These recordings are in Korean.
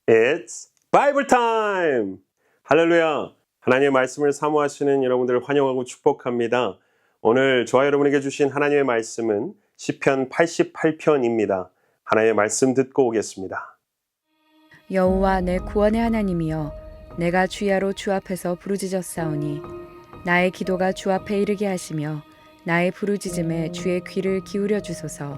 It's Bible time! 할렐루야! 하나님의 말씀을 사모하시는 여러분들을 환영하고 축복합니다. 오늘 저와 여러분에게 주신 하나님의 말씀은 시편 88편입니다. 하나님의 말씀 듣고 오겠습니다. 여호와 내 구원의 하나님이여, 내가 주야로 주 앞에서 부르짖었사오니 나의 기도가 주 앞에 이르게 하시며 나의 부르짖음에 주의 귀를 기울여 주소서.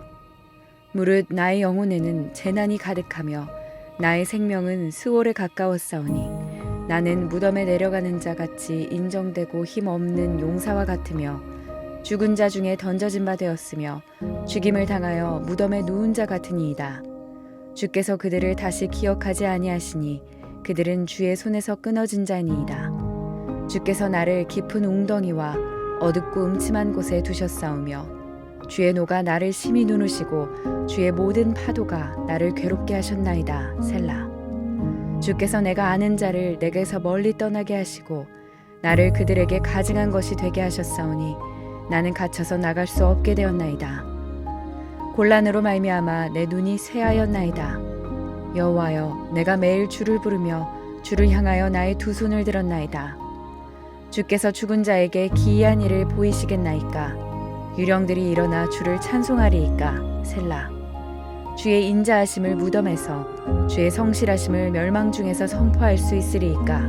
무릇 나의 영혼에는 재난이 가득하며 나의 생명은 수월에 가까웠사오니 나는 무덤에 내려가는 자 같이 인정되고 힘없는 용사와 같으며 죽은 자 중에 던져진 바 되었으며 죽임을 당하여 무덤에 누운 자 같으니이다. 주께서 그들을 다시 기억하지 아니하시니 그들은 주의 손에서 끊어진 자니이다. 주께서 나를 깊은 웅덩이와 어둡고 음침한 곳에 두셨사오며 주의 노가 나를 심히 누르시고 주의 모든 파도가 나를 괴롭게 하셨나이다. 셀라. 주께서 내가 아는 자를 내게서 멀리 떠나게 하시고 나를 그들에게 가증한 것이 되게 하셨사오니 나는 갇혀서 나갈 수 없게 되었나이다. 곤란으로 말미암아 내 눈이 쇠하였나이다. 여호와여, 내가 매일 주를 부르며 주를 향하여 나의 두 손을 들었나이다. 주께서 죽은 자에게 기이한 일을 보이시겠나이까? 유령들이 일어나 주를 찬송하리이까? 셀라. 주의 인자하심을 무덤에서 주의 성실하심을 멸망 중에서 선포할 수 있으리이까?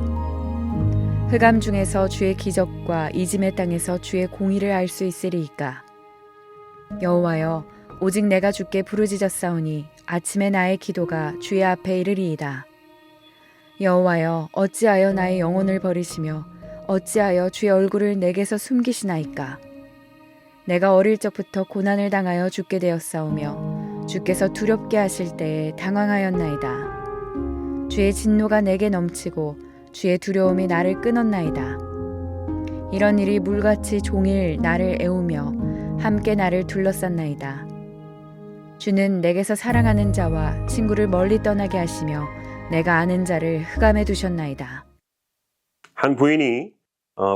흑암 중에서 주의 기적과 이짐의 땅에서 주의 공의를 알 수 있으리이까? 여호와여, 오직 내가 주께 부르짖었사오니 아침에 나의 기도가 주의 앞에 이르리이다. 여호와여, 어찌하여 나의 영혼을 버리시며 어찌하여 주의 얼굴을 내게서 숨기시나이까? 내가 어릴 적부터 고난을 당하여 죽게 되었사오며 주께서 두렵게 하실 때에 당황하였나이다. 주의 진노가 내게 넘치고 주의 두려움이 나를 끊었나이다. 이런 일이 물같이 종일 나를 애우며 함께 나를 둘러쌌나이다. 주는 내게서 사랑하는 자와 친구를 멀리 떠나게 하시며 내가 아는 자를 흑암에 두셨나이다. 한 부인이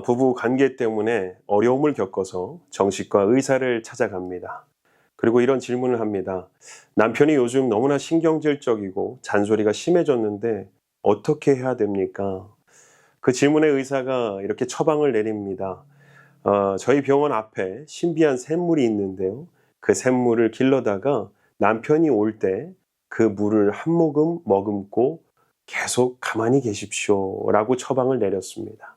부부 관계 때문에 어려움을 겪어서 정신과 의사를 찾아갑니다. 그리고 이런 질문을 합니다. 남편이 요즘 너무나 신경질적이고 잔소리가 심해졌는데 어떻게 해야 됩니까? 그 질문에 의사가 이렇게 처방을 내립니다. 저희 병원 앞에 신비한 샘물이 있는데요. 그 샘물을 길러다가 남편이 올 때 그 물을 한 모금 머금고 계속 가만히 계십시오 라고 처방을 내렸습니다.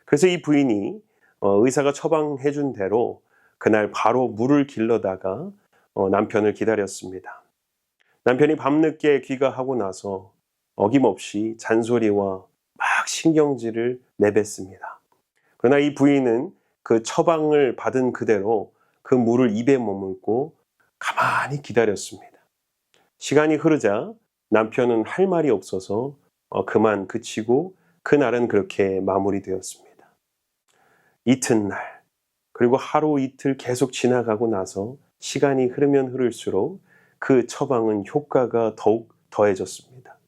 그래서 이 부인이 의사가 처방해 준 대로 그날 바로 물을 길러다가 남편을 기다렸습니다. 남편이 밤늦게 귀가하고 나서 어김없이 잔소리와 막 신경질을 내뱉습니다. 그러나 이 부인은 그 처방을 받은 그대로 그 물을 입에 머금고 가만히 기다렸습니다. 시간이 흐르자 남편은 할 말이 없어서 그만 그치고 그날은 그렇게 마무리되었습니다. 이튿날 그리고 하루 이틀 계속 지나가고 나서 시간이 흐르면 흐를수록 그 처방은 효과가 더욱 더해졌습니다.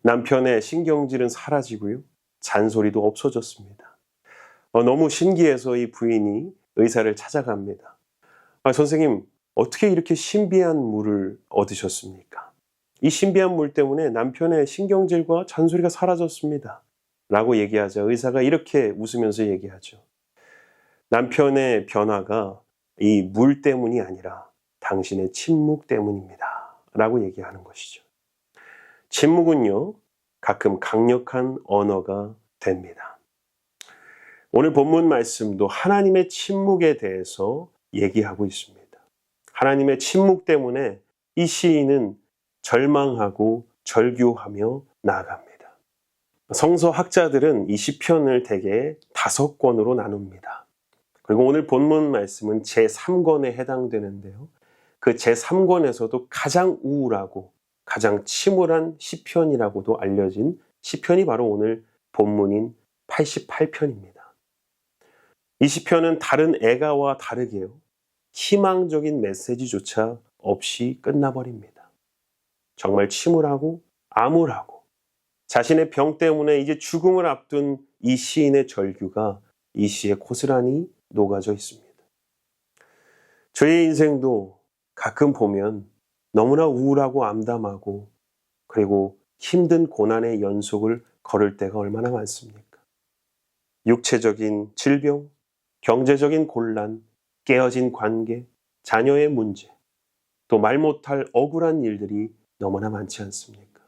남편의 신경질은 사라지고요. 잔소리도 없어졌습니다. 너무 신기해서 이 부인이 의사를 찾아갑니다. 선생님, 어떻게 이렇게 신비한 물을 얻으셨습니까? 이 신비한 물 때문에 남편의 신경질과 잔소리가 사라졌습니다. 라고 얘기하자 의사가 이렇게 웃으면서 얘기하죠. 남편의 변화가 이 물 때문이 아니라 당신의 침묵 때문입니다. 라고 얘기하는 것이죠. 침묵은요, 가끔 강력한 언어가 됩니다. 오늘 본문 말씀도 하나님의 침묵에 대해서 얘기하고 있습니다. 하나님의 침묵 때문에 이 시인은 절망하고 절규하며 나아갑니다. 성서학자들은 이 시편을 대개 5권으로 나눕니다. 그리고 오늘 본문 말씀은 제3권에 해당되는데요. 그 제3권에서도 가장 우울하고 가장 침울한 시편이라고도 알려진 시편이 바로 오늘 본문인 88편입니다. 이 시편은 다른 애가와 다르게요. 희망적인 메시지조차 없이 끝나버립니다. 정말 침울하고 암울하고 자신의 병 때문에 이제 죽음을 앞둔 이 시인의 절규가 이 시에 고스란히 녹아져 있습니다. 저의 인생도 가끔 보면 너무나 우울하고 암담하고 그리고 힘든 고난의 연속을 걸을 때가 얼마나 많습니까? 육체적인 질병, 경제적인 곤란, 깨어진 관계, 자녀의 문제, 또 말 못할 억울한 일들이 너무나 많지 않습니까?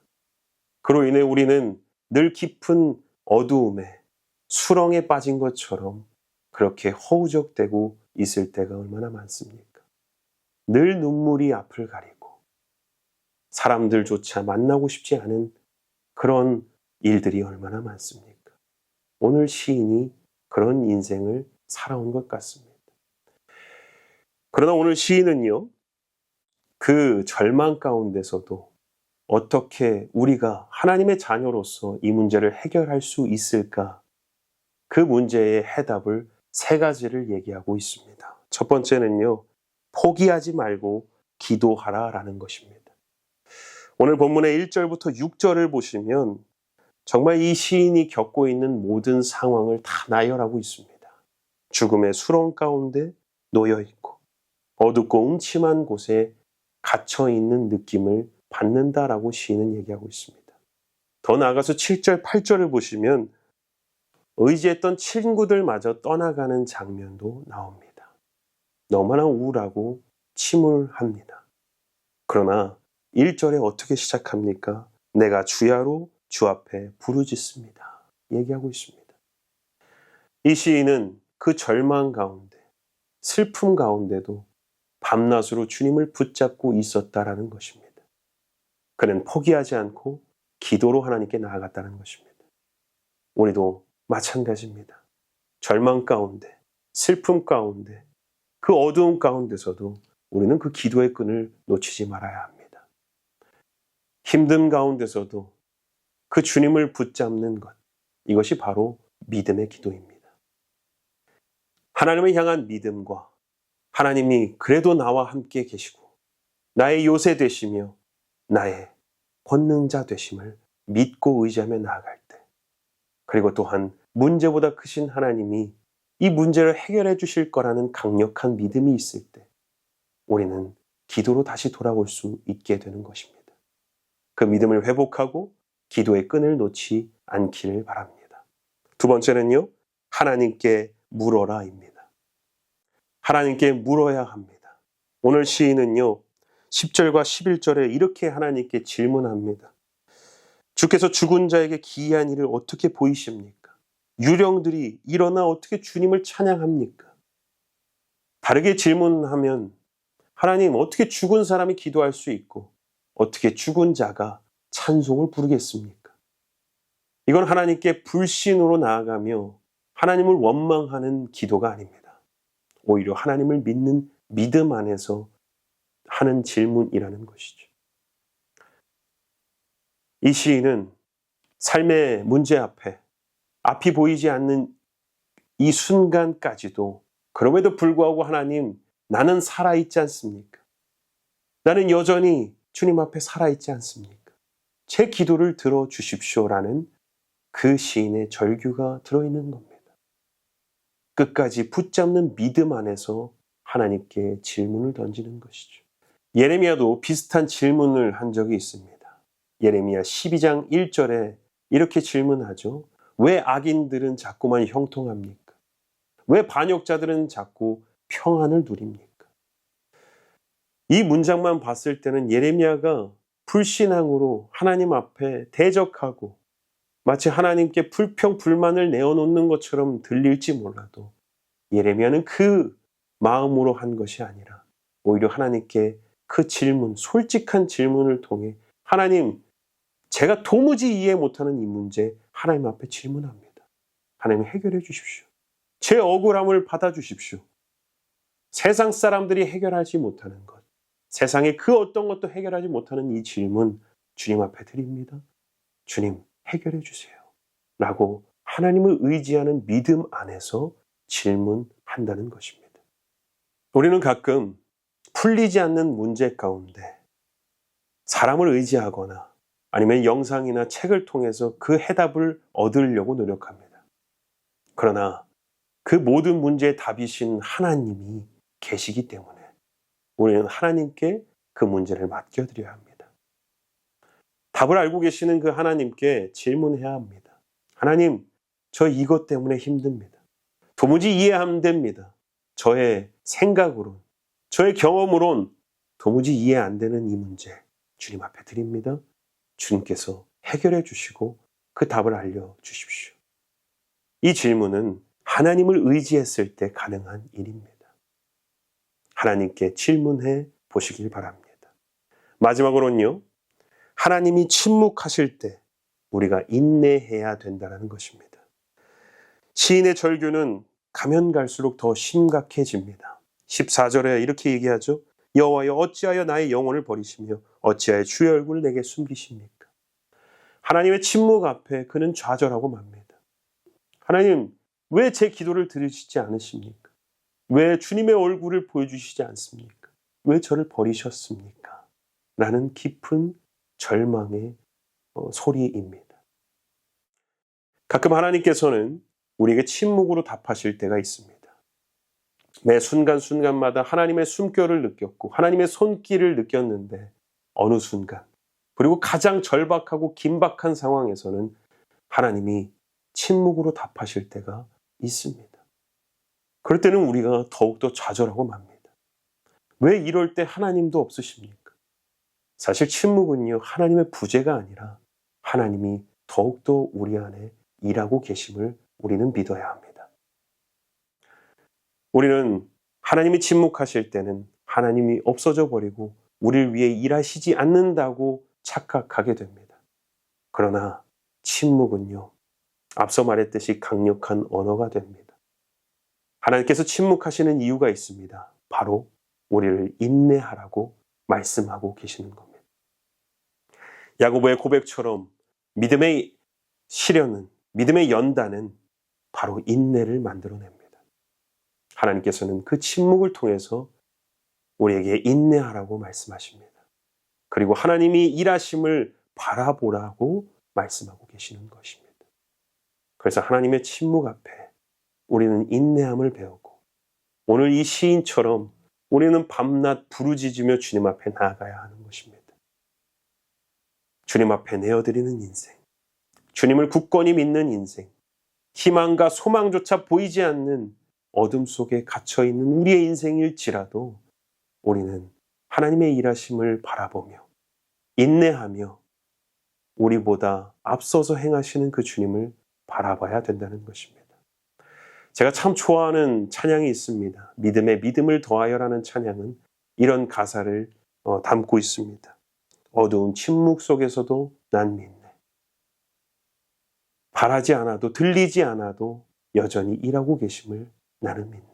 그로 인해 우리는 늘 깊은 어두움에 수렁에 빠진 것처럼 그렇게 허우적대고 있을 때가 얼마나 많습니까? 늘 눈물이 앞을 가리고 사람들조차 만나고 싶지 않은 그런 일들이 얼마나 많습니까? 오늘 시인이 그런 인생을 살아온 것 같습니다. 그러나 오늘 시인은요, 그 절망 가운데서도 어떻게 우리가 하나님의 자녀로서 이 문제를 해결할 수 있을까? 그 문제의 해답을 세 가지를 얘기하고 있습니다. 첫 번째는요, 포기하지 말고 기도하라라는 것입니다. 오늘 본문의 1절부터 6절을 보시면 정말 이 시인이 겪고 있는 모든 상황을 다 나열하고 있습니다. 죽음의 수렁 가운데 놓여 있고 어둡고 음침한 곳에 갇혀 있는 느낌을 받는다라고 시인은 얘기하고 있습니다. 더 나아가서 7절, 8절을 보시면 의지했던 친구들마저 떠나가는 장면도 나옵니다. 너무나 우울하고 침울합니다. 그러나 1절에 어떻게 시작합니까? 내가 주야로 주 앞에 부르짖습니다. 얘기하고 있습니다. 이 시인은 그 절망 가운데, 슬픔 가운데도 밤낮으로 주님을 붙잡고 있었다라는 것입니다. 그는 포기하지 않고 기도로 하나님께 나아갔다는 것입니다. 우리도 마찬가지입니다. 절망 가운데, 슬픔 가운데, 그 어두움 가운데서도 우리는 그 기도의 끈을 놓치지 말아야 합니다. 힘든 가운데서도 그 주님을 붙잡는 것, 이것이 바로 믿음의 기도입니다. 하나님을 향한 믿음과 하나님이 그래도 나와 함께 계시고 나의 요새 되시며 나의 권능자 되심을 믿고 의지하며 나아갈 때, 그리고 또한 문제보다 크신 하나님이 이 문제를 해결해 주실 거라는 강력한 믿음이 있을 때 우리는 기도로 다시 돌아올 수 있게 되는 것입니다. 그 믿음을 회복하고 기도의 끈을 놓지 않기를 바랍니다. 두 번째는요, 하나님께 물어라입니다. 하나님께 물어야 합니다. 오늘 시인은요, 10절과 11절에 이렇게 하나님께 질문합니다. 주께서 죽은 자에게 기이한 일을 어떻게 보이십니까? 유령들이 일어나 어떻게 주님을 찬양합니까? 다르게 질문하면 하나님, 어떻게 죽은 사람이 기도할 수 있고 어떻게 죽은 자가 찬송을 부르겠습니까? 이건 하나님께 불신으로 나아가며 하나님을 원망하는 기도가 아닙니다. 오히려 하나님을 믿는 믿음 안에서 하는 질문이라는 것이죠. 이 시인은 삶의 문제 앞이 보이지 않는 이 순간까지도 그럼에도 불구하고 하나님, 나는 살아있지 않습니까? 나는 여전히 주님 앞에 살아있지 않습니까? 제 기도를 들어주십시오라는 그 시인의 절규가 들어있는 겁니다. 끝까지 붙잡는 믿음 안에서 하나님께 질문을 던지는 것이죠. 예레미야도 비슷한 질문을 한 적이 있습니다. 예레미야 12장 1절에 이렇게 질문하죠. 왜 악인들은 자꾸만 형통합니까? 왜 반역자들은 자꾸 평안을 누립니까? 이 문장만 봤을 때는 예레미야가 불신앙으로 하나님 앞에 대적하고 마치 하나님께 불평, 불만을 내어놓는 것처럼 들릴지 몰라도 예레미야는 그 마음으로 한 것이 아니라 오히려 하나님께 그 질문, 솔직한 질문을 통해 하나님, 제가 도무지 이해 못하는 이 문제 하나님 앞에 질문합니다. 하나님 해결해 주십시오. 제 억울함을 받아주십시오. 세상 사람들이 해결하지 못하는 것, 세상의 그 어떤 것도 해결하지 못하는 이 질문 주님 앞에 드립니다. 주님 해결해 주세요. 라고 하나님을 의지하는 믿음 안에서 질문한다는 것입니다. 우리는 가끔 풀리지 않는 문제 가운데 사람을 의지하거나 아니면 영상이나 책을 통해서 그 해답을 얻으려고 노력합니다. 그러나 그 모든 문제의 답이신 하나님이 계시기 때문에 우리는 하나님께 그 문제를 맡겨드려야 합니다. 답을 알고 계시는 그 하나님께 질문해야 합니다. 하나님, 저 이것 때문에 힘듭니다. 도무지 이해 안 됩니다. 저의 생각으론, 저의 경험으론 도무지 이해 안 되는 이 문제 주님 앞에 드립니다. 주님께서 해결해 주시고 그 답을 알려주십시오. 이 질문은 하나님을 의지했을 때 가능한 일입니다. 하나님께 질문해 보시길 바랍니다. 마지막으로는요, 하나님이 침묵하실 때 우리가 인내해야 된다는 것입니다. 시인의 절규는 가면 갈수록 더 심각해집니다. 14절에 이렇게 얘기하죠. 여호와여 어찌하여 나의 영혼을 버리시며 어찌하여 주의 얼굴을 내게 숨기십니까? 하나님의 침묵 앞에 그는 좌절하고 맙니다. 하나님, 왜 제 기도를 들으시지 않으십니까? 왜 주님의 얼굴을 보여주시지 않습니까? 왜 저를 버리셨습니까? 라는 깊은 절망의 소리입니다. 가끔 하나님께서는 우리에게 침묵으로 답하실 때가 있습니다. 매 순간순간마다 하나님의 숨결을 느꼈고 하나님의 손길을 느꼈는데 어느 순간, 그리고 가장 절박하고 긴박한 상황에서는 하나님이 침묵으로 답하실 때가 있습니다. 그럴 때는 우리가 더욱더 좌절하고 맙니다. 왜 이럴 때 하나님도 없으십니까? 사실 침묵은요, 하나님의 부재가 아니라 하나님이 더욱더 우리 안에 일하고 계심을 우리는 믿어야 합니다. 우리는 하나님이 침묵하실 때는 하나님이 없어져 버리고 우리를 위해 일하시지 않는다고 착각하게 됩니다. 그러나 침묵은요, 앞서 말했듯이 강력한 언어가 됩니다. 하나님께서 침묵하시는 이유가 있습니다. 바로 우리를 인내하라고 말씀하고 계시는 겁니다. 야고보의 고백처럼 믿음의 시련은, 믿음의 연단은 바로 인내를 만들어냅니다. 하나님께서는 그 침묵을 통해서 우리에게 인내하라고 말씀하십니다. 그리고 하나님이 일하심을 바라보라고 말씀하고 계시는 것입니다. 그래서 하나님의 침묵 앞에 우리는 인내함을 배우고 오늘 이 시인처럼 우리는 밤낮 부르짖으며 주님 앞에 나아가야 하는 것입니다. 주님 앞에 내어드리는 인생, 주님을 굳건히 믿는 인생, 희망과 소망조차 보이지 않는 어둠 속에 갇혀있는 우리의 인생일지라도 우리는 하나님의 일하심을 바라보며 인내하며 우리보다 앞서서 행하시는 그 주님을 바라봐야 된다는 것입니다. 제가 참 좋아하는 찬양이 있습니다. 믿음에 믿음을 더하여라는 찬양은 이런 가사를 담고 있습니다. 어두운 침묵 속에서도 난 믿네. 바라지 않아도 들리지 않아도 여전히 일하고 계심을 나는 믿네.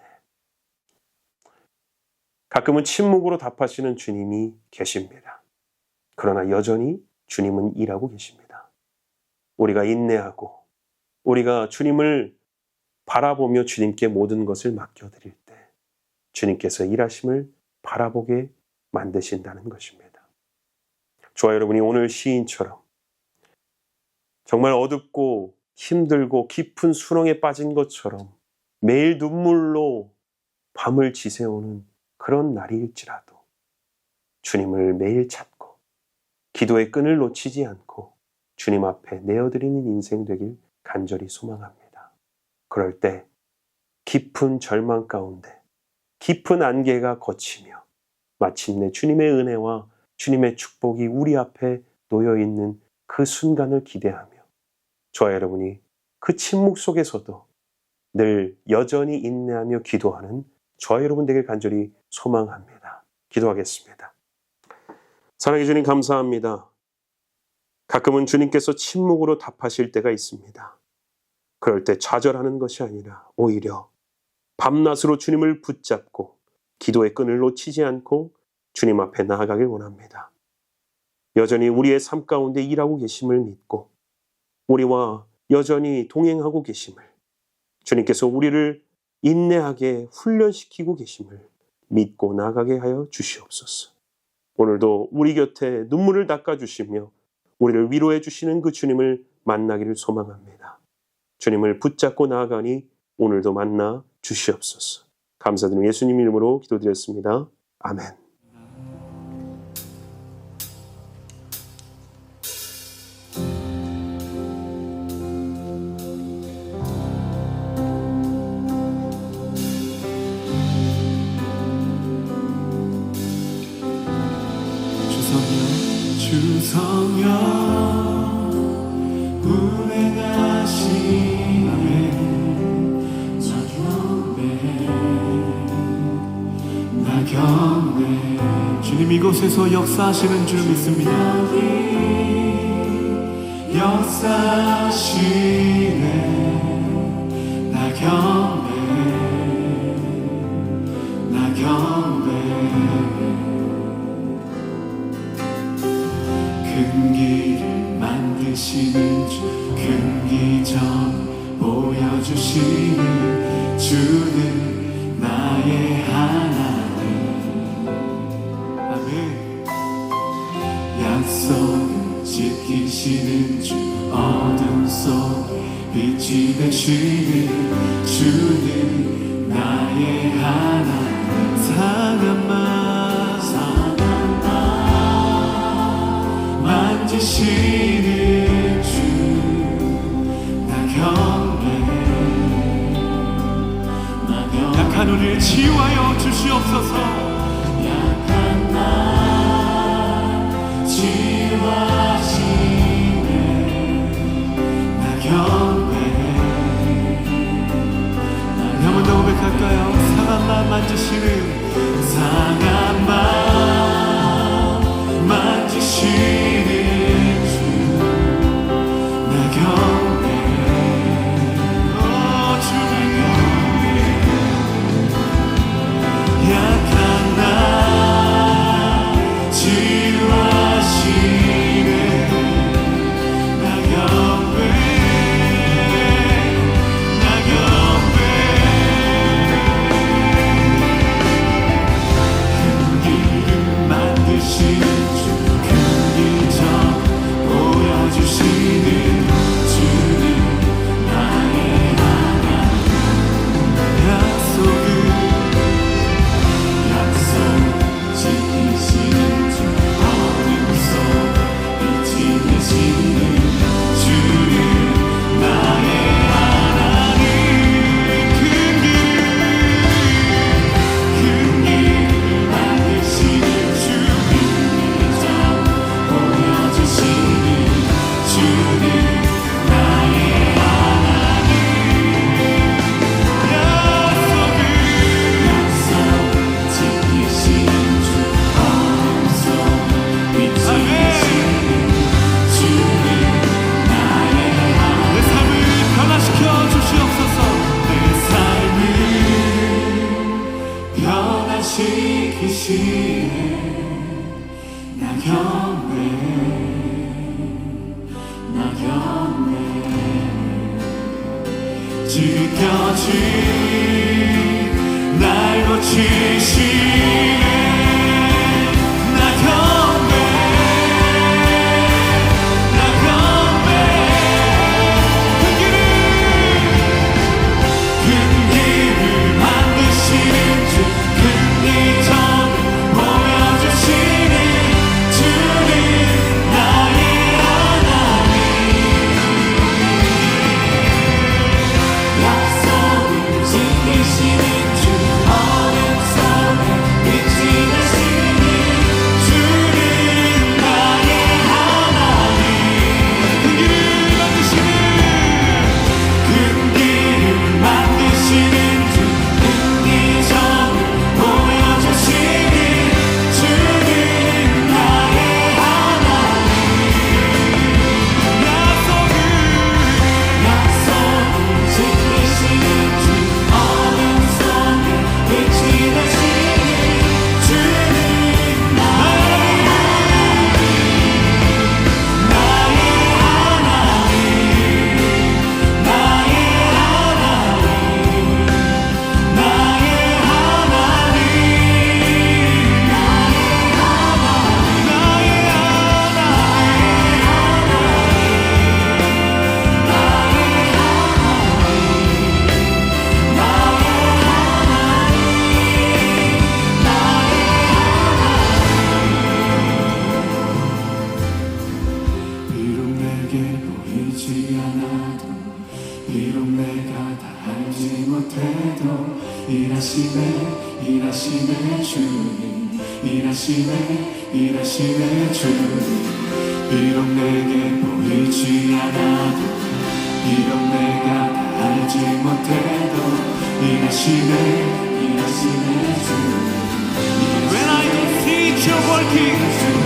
가끔은 침묵으로 답하시는 주님이 계십니다. 그러나 여전히 주님은 일하고 계십니다. 우리가 인내하고 우리가 주님을 바라보며 주님께 모든 것을 맡겨드릴 때 주님께서 일하심을 바라보게 만드신다는 것입니다. 저와 여러분이 오늘 시인처럼 정말 어둡고 힘들고 깊은 수렁에 빠진 것처럼 매일 눈물로 밤을 지새우는 그런 날일지라도 주님을 매일 찾고 기도의 끈을 놓치지 않고 주님 앞에 내어드리는 인생 되길 간절히 소망합니다. 그럴 때 깊은 절망 가운데 깊은 안개가 걷히며 마침내 주님의 은혜와 주님의 축복이 우리 앞에 놓여있는 그 순간을 기대하며 저와 여러분이 그 침묵 속에서도 늘 여전히 인내하며 기도하는 저와 여러분 되길 간절히 소망합니다. 기도하겠습니다. 사랑해 주님 감사합니다. 가끔은 주님께서 침묵으로 답하실 때가 있습니다. 그럴 때 좌절하는 것이 아니라 오히려 밤낮으로 주님을 붙잡고 기도의 끈을 놓치지 않고 주님 앞에 나아가길 원합니다. 여전히 우리의 삶 가운데 일하고 계심을 믿고 우리와 여전히 동행하고 계심을 주님께서 우리를 인내하게 훈련시키고 계심을 믿고 나아가게 하여 주시옵소서. 오늘도 우리 곁에 눈물을 닦아주시며 우리를 위로해 주시는 그 주님을 만나기를 소망합니다. 주님을 붙잡고 나아가니 오늘도 만나 주시옵소서. 감사드리며 예수님 이름으로 기도드렸습니다. 아멘. 성령 운행하시네 나 경배 주님 이곳에서 역사하시는 줄 믿습니다. 역사하시네 나 경배 큰 길을 만드시는 주 큰 기적 보여주시는 주는 나의 하나님 아멘 약속을 지키시는 주 어둠 속에 빛이 되시는 주는 나의 하나님 상한 맘 만지시는 주 나 경배 약한 우리를 치유하여 주시옵소서 약한 나 치유하시네 나 경배 한 번 더 고백할까요? 상한 맘 만지시는 상한 맘 만지시는 주 나 경배 주님 약한 나 치유하시네 나 경배 큰 길을 만드시는 지켜진 날 고치시네 나 경배 큰 길을 만드시는 주 큰 기적을 보여주시는 주는 나의 하나님 약속을 지키시는 주 어둠 속에 빛이 되시는 주는 나의 하나님 큰 길을 만드시는 주 큰 기적을 보여주시는 주는 나의 하나님 약속을 지키시는 주 어둠 속에 빛이 되시는 주는 나의 하나님 나의 하나님 나의 하나님 나의 비록 내게 보이지 않아도 비록 내가 다 알지 못해도 일하시네 주님 일하시네 주님 비록 내게 보이지 않아도 비록 내가 다 알지 못해도 일하시네 주 When I don't see you working